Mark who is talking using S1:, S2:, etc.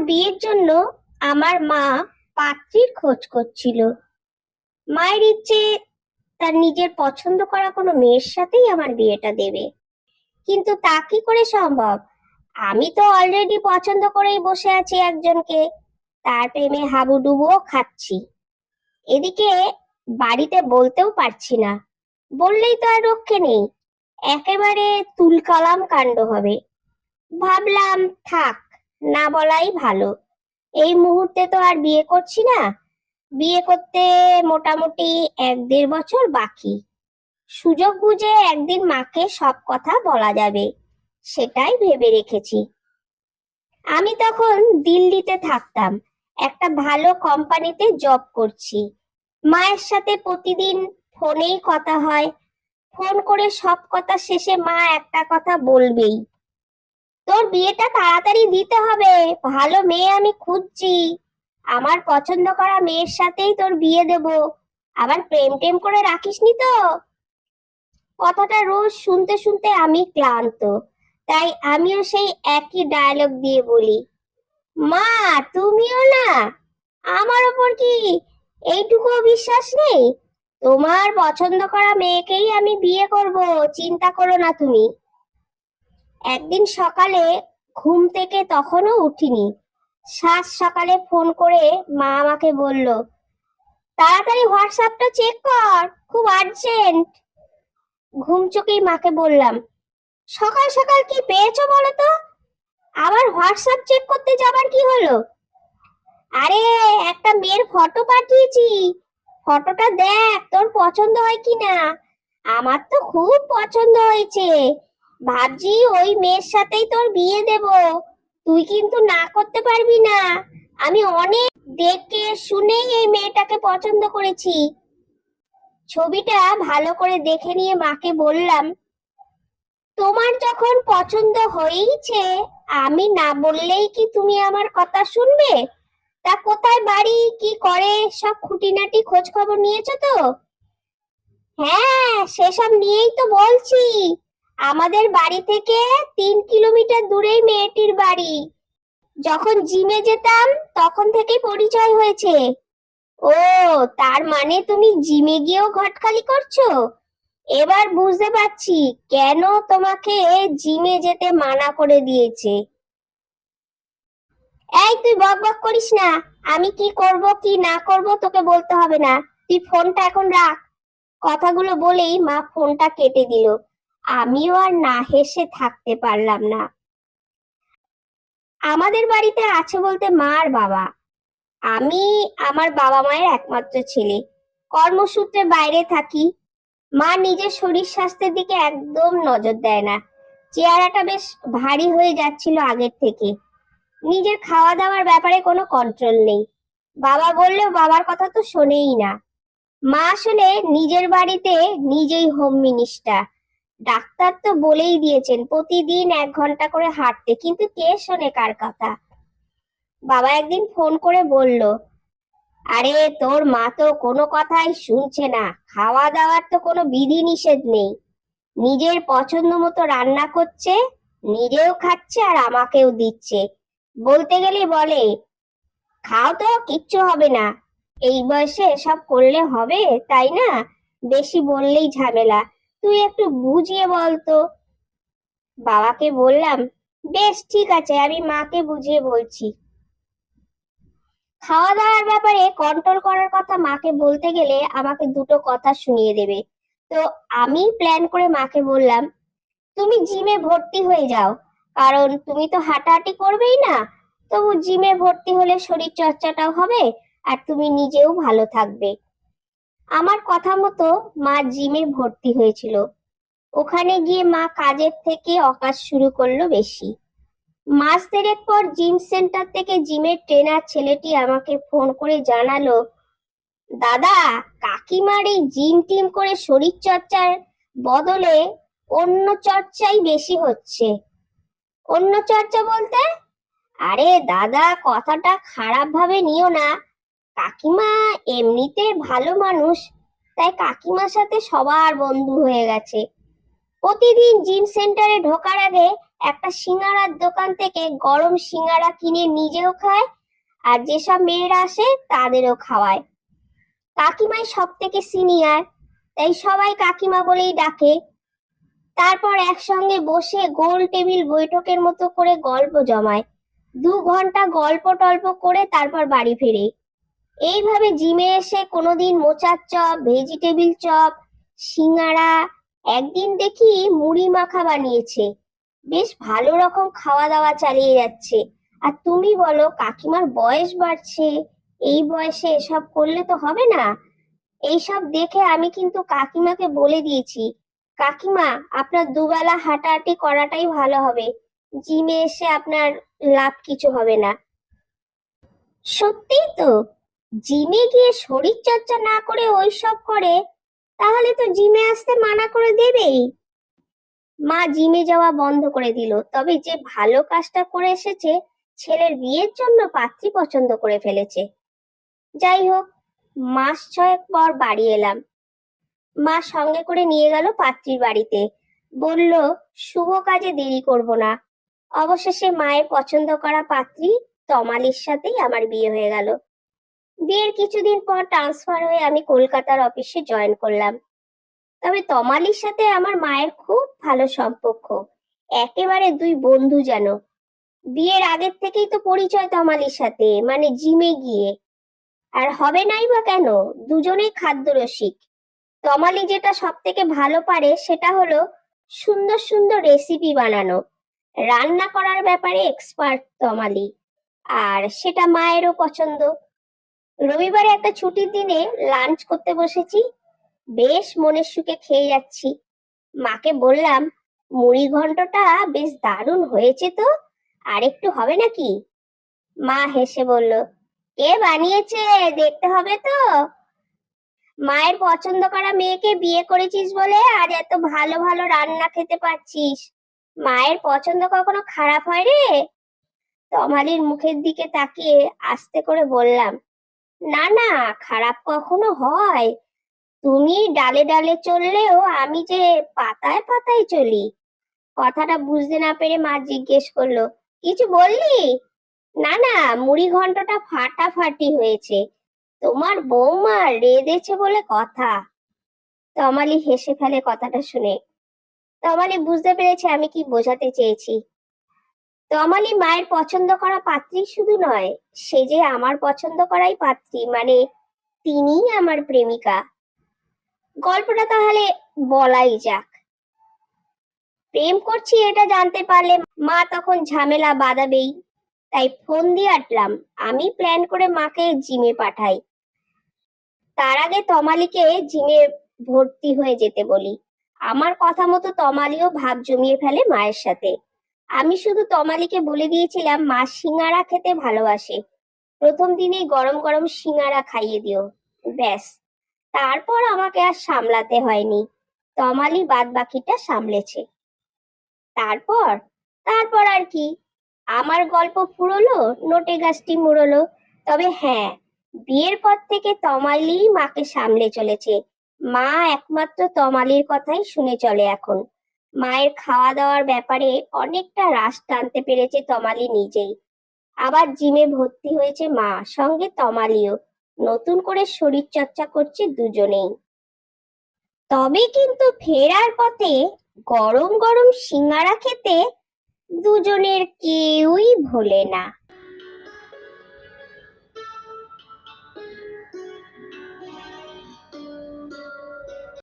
S1: বিয়ের জন্য আমার মা পাত্রীর খোঁজ করছিল। মায়ের ইচ্ছে তার নিজের পছন্দ করা কোনো মেয়ের সাথেই আমার বিয়েটা দেবে। কিন্তু তা কি করে সম্ভব? আমি তো অলরেডি পছন্দ করেই বসে আছি একজনকে, তার প্রেমে হাবুডুবুও খাচ্ছি। এদিকে বাড়িতে বলতেও পারছি না, বললেই তো আর রক্ষে নেই, একেবারে তুলকালাম কাণ্ড হবে। ভাবলাম থাক, না বলাই ভালো। এই মুহূর্তে তো আর বিয়ে করছি না, বিয়ে করতে মোটামুটি 1-1.5 বছর বাকি। সুযোগ বুঝে একদিন মাকে সব কথা বলা যাবে, সেটাই ভেবে রেখেছি। আমি তখন দিল্লিতে থাকতাম, একটা ভালো কোম্পানিতে জব করছি। মায়ের সাথে প্রতিদিন ফোনেই কথা হয়। ফোন করে সব কথা শেষে মা একটা কথা বলবেই, তোর বিয়েটা তাড়াতাড়ি দিতে হবে, ভালো মেয়ে আমি খুঁজছি, আমার পছন্দ করা মেয়ের সাথেই তোর বিয়ে দেব, আবার প্রেম টেম করে রাখিসনি তো। কথাটা রোজ শুনতে শুনতে আমি ক্লান্ত, তাই আমিও সেই একই ডায়লগ দিয়ে বলি, মা তুমিও না, আমার ওপর কি এইটুকু বিশ্বাস নেই? তোমার পছন্দ করা মেয়েকেই আমি বিয়ে করব, চিন্তা করো না তুমি। একদিন সকালে ঘুম থেকে তখনও উঠিনি, সাত সকালে ফোন করে মা আমাকে বলল, তাড়াতাড়ি হোয়াটসঅ্যাপটা চেক কর, খুব আর্জেন্ট। ঘুম চোখেই মাকে বললাম, সকাল সকাল কি পেয়েছো বলো তো? আবার হোয়াটসঅ্যাপ চেক করতে যাবার কি হলো? আরে একটা মেয়ের ফটো পাঠিয়েছি, ফটোটা দেখ তোর পছন্দ হয় কিনা। আমার তো খুব পছন্দ হয়েছে, ভাবছি ওই মেয়ের সাথেই তোর বিয়ে দেব, তুই কিন্তু না করতে পারবি না। আমি অনেক দেখে শুনেই এই মেয়েটাকে পছন্দ করেছি। ছবিটা ভালো করে দেখে নিয়ে মাকে বললাম, তোমার যখন পছন্দ হয়েইছে, আমি না বললেই কি তুমি আমার কথা শুনবে? তা কোথায় বাড়ি, কি করে, সব খুঁটিনাটি খোঁজ খবর নিয়েছো তো? হ্যাঁ সেসব নিয়েই তো বলছি, আমাদের বাড়ি থেকে 3 কিলোমিটার দূরেই মেয়েটির বাড়ি। যখন জিমে যেতাম তখন থেকেই পরিচয় হয়েছে। ও, তার মানে তুমি জিমে গিয়েও ঘটকালি করছো? এবার বুঝতে পারছি কেন তোমাকে জিমে যেতে মানা করে দিয়েছে। এই তুই বক বক করিস না, আমি কি করব কি না করব তোকে বলতে হবে না, তুই ফোনটা এখন রাখ। কথাগুলো বলেই মা ফোনটা কেটে দিল। আমিও আর না হেসে থাকতে পারলাম না। আমাদের বাড়িতে আছে বলতে মা আর বাবা। আমি আমার বাবা মায়ের একমাত্র ছেলে, কর্মসূত্রে বাইরে থাকি। মা নিজের শরীর স্বাস্থ্যের দিকে একদম নজর দেয় না, চেহারাটা বেশ ভারী হয়ে যাচ্ছিল আগের থেকে। নিজের খাওয়া দাওয়ার ব্যাপারে কোনো কন্ট্রোল নেই, বাবা বললেও বাবার কথা তো শোনেই না। মা আসলে নিজের বাড়িতে নিজেই হোম মিনিস্টার। ডাক্তার তো বলেই দিয়েছেন প্রতিদিন 1 ঘন্টা করে হাঁটতে, কিন্তু কে শোনে কার কথা। বাবা একদিন ফোন করে বলল, আরে তোর মা তো কোনো কথাই শুনছে না, খাওয়া দাওয়ার তো কোনো বিধি নিষেধ নেই, নিজের পছন্দ মতো রান্না করছে, নিজেও খাচ্ছে আর আমাকেও দিচ্ছে। বলতে গেলে বলে, খাও তো কিচ্ছু হবে না, এই বয়সে সব করলে হবে তাই না, বেশি বললেই ঝামেলা, তুই একটু বুঝিয়ে বল তো। বাবাকে বললাম, বেশ ঠিক আছে, আমি মাকে বুঝিয়ে বলছি। খাওয়া দাওয়ার ব্যাপারে কন্ট্রোল করার কথা মাকে বলতে গেলে আমাকে দুটো কথা শুনিয়ে দেবে। তো আমি প্ল্যান করে মাকে বললাম, তুমি জিমে ভর্তি হয়ে যাও, কারণ তুমি তো হাঁটাহাঁটি করবেই না, তবু জিমে ভর্তি হলে শরীর চর্চাটাও হবে আর তুমি নিজেও ভালো থাকবে। আমার কথা মতো মা জিমে ভর্তি হয়েছিল। ওখানে গিয়ে মা কাজের থেকে অকাজ শুরু করলো বেশি। মাস দেড়েক পর জিম সেন্টার থেকে জিমের ট্রেনার ছেলেটি আমাকে ফোন করে জানালো, দাদা, কাকিমার এই জিম টিম করে শরীর চর্চার বদলে অন্য চর্চাই বেশি হচ্ছে। অন্য চর্চা বলতে? আরে দাদা, কথাটা খারাপ ভাবে নিও না, কাকিমা এমনিতে ভালো মানুষ, তাই কাকিমার সাথে সবার বন্ধু হয়ে গেছে। প্রতিদিন জিম সেন্টারে ঢোকার আগে একটা সিঙ্গারার দোকান থেকে গরম সিঙ্গারা কিনে নিজেও খায়, আর যেসব মেয়েরা আসে তাদেরও খাওয়ায়। কাকিমাই সব থেকে সিনিয়র, তাই সবাই কাকিমা বলেই ডাকে। তারপর একসঙ্গে বসে গোল টেবিল বৈঠকের মতো করে গল্প জমায়। 2 ঘন্টা গল্প টল্প করে তারপর বাড়ি ফিরে। এইভাবে জিমে এসে কোনোদিন মোচার চপ, ভেজিটেবিল চপ, সিঙ্গারা, একদিন দেখি মুড়ি মাখা বানিয়েছে। বেশ ভালো রকম খাওয়া দাওয়া চালিয়ে যাচ্ছে। আর তুমি বলো, কাকিমার বয়স বাড়ছে, এই বয়সে এসব করলে তো হবে না। এইসব দেখে আমি কিন্তু কাকিমাকে বলে দিয়েছি, কাকিমা আপনার দুবেলা হাঁটাহাঁটি করাটাই ভালো হবে, জিমে এসে আপনার লাভ কিছু হবে না। সত্যিই তো, জিমে গিয়ে শরীর চর্চা না করে ওইসব করে, তাহলে তো জিমে আসতে মানা করে দেবেই। মা জিমে যাওয়া বন্ধ করে দিল, তবে যে ভালো কাজটা করে এসেছে, ছেলের বিয়ের জন্য পাত্রী পছন্দ করে ফেলেছে। যাই হোক, মাস 6 পর বাড়ি এলাম। মা সঙ্গে করে নিয়ে গেল পাত্রীর বাড়িতে, বলল শুভ কাজে দেরি করব না। অবশেষে মায়ের পছন্দ করা পাত্রী তমালির সাথেই আমার বিয়ে হয়ে গেল। বিয়ের কিছুদিন পর ট্রান্সফার হয়ে আমি কলকাতার অফিসে জয়েন করলাম। তবে তমালির সাথে আমার মায়ের খুব ভালো সম্পর্ক, একেবারে দুই বন্ধু যেন। বিয়ের আগের থেকেই তো পরিচয় তমালির সাথে, মানে জিমে গিয়ে। আর হবে নাই বা কেন, দুজনেই খাদ্য রসিক। তমালি যেটা সব থেকে ভালো পারে সেটা হলো সুন্দর সুন্দর রেসিপি বানানো। রান্না করার ব্যাপারে এক্সপার্ট তমালি, আর সেটা মায়েরও পছন্দ। রবিবারে একটা ছুটির দিনে লাঞ্চ করতে বসেছি, বেশ মনের সুখে খেয়ে যাচ্ছি। মাকে বললাম, মুড়ি ঘন্টটা বেশ দারুণ হয়েছে তো, আর একটু হবে নাকি? মা হেসে বলল, কে বানিয়েছে দেখতে হবে তো। মায়ের পছন্দ করা মেয়েকে বিয়ে করেছিস বলে আজ এত ভালো ভালো রান্না খেতে পাচ্ছিস। মায়ের পছন্দ কখনো খারাপ হয় রে? তমালির মুখের দিকে তাকিয়ে আস্তে করে বললাম, না না, খারাপ কখনো হয়? তুমি ডালে ডালে চললেও আমি যে পাতায় পাতায় চলি। কথাটা বুঝতে না পেরে মা জিজ্ঞেস করলো, কিছু বললি? না না, মুড়ি ঘন্টটা ফাটাফাটি হয়েছে, তোমার বৌমা রেঁধেছে বলে কথা। তমালি হেসে ফেলে কথাটা শুনে। তমালি বুঝতে পেরেছে আমি কি বোঝাতে চেয়েছি। তমালি মায়ের পছন্দ করা পাত্রী শুধু নয়, সে যে আমার পছন্দ করাই পাত্রী, মানে তিনিই আমার প্রেমিকা। গল্পটা তাহলে বলাই যাক। প্রেম করছি এটা জানতে পারলে মা তখন ঝামেলা বাঁধাবেই, তাই ফোন দিয়ে আটলাম। আমি প্ল্যান করে মাকে জিমে পাঠাই, তার আগে তমালিকে জিমে ভর্তি হয়ে যেতে বলি। আমার কথা মতো তমালিও ভাব জমিয়ে ফেলে মায়ের সাথে। আমি শুধু তমালিকে বলে দিয়েছিলাম মা সিঙ্গারা খেতে ভালোবাসে, প্রথম দিনেই গরম গরম সিঙ্গারা খাইয়ে দিও, ব্যাস। তারপর আমাকে আর সামলাতে হয়নি, তমালি বাদ বাকিটা সামলেছে। তারপর তারপর আর কি, আমার গল্প ফুরোলো, নোটে গাছটি মুড়লো। তবে হ্যাঁ, বিয়ের পর থেকে তমালি মাকে সামলে চলেছে। মা একমাত্র তমালির কথাই শুনে চলে এখন। মায়ের খাওয়া দাওয়ার ব্যাপারে অনেকটা রাশ টানতে পেরেছে তমালি নিজেই। আবার জিমে ভর্তি হয়েছে মা, সঙ্গে তমালিও নতুন করে শরীর চর্চা করছে দুজনেই। তবে কিন্তু ফেরার পথে গরম গরম সিঙ্গারা খেতে দুজনের কেউই ভোলে না।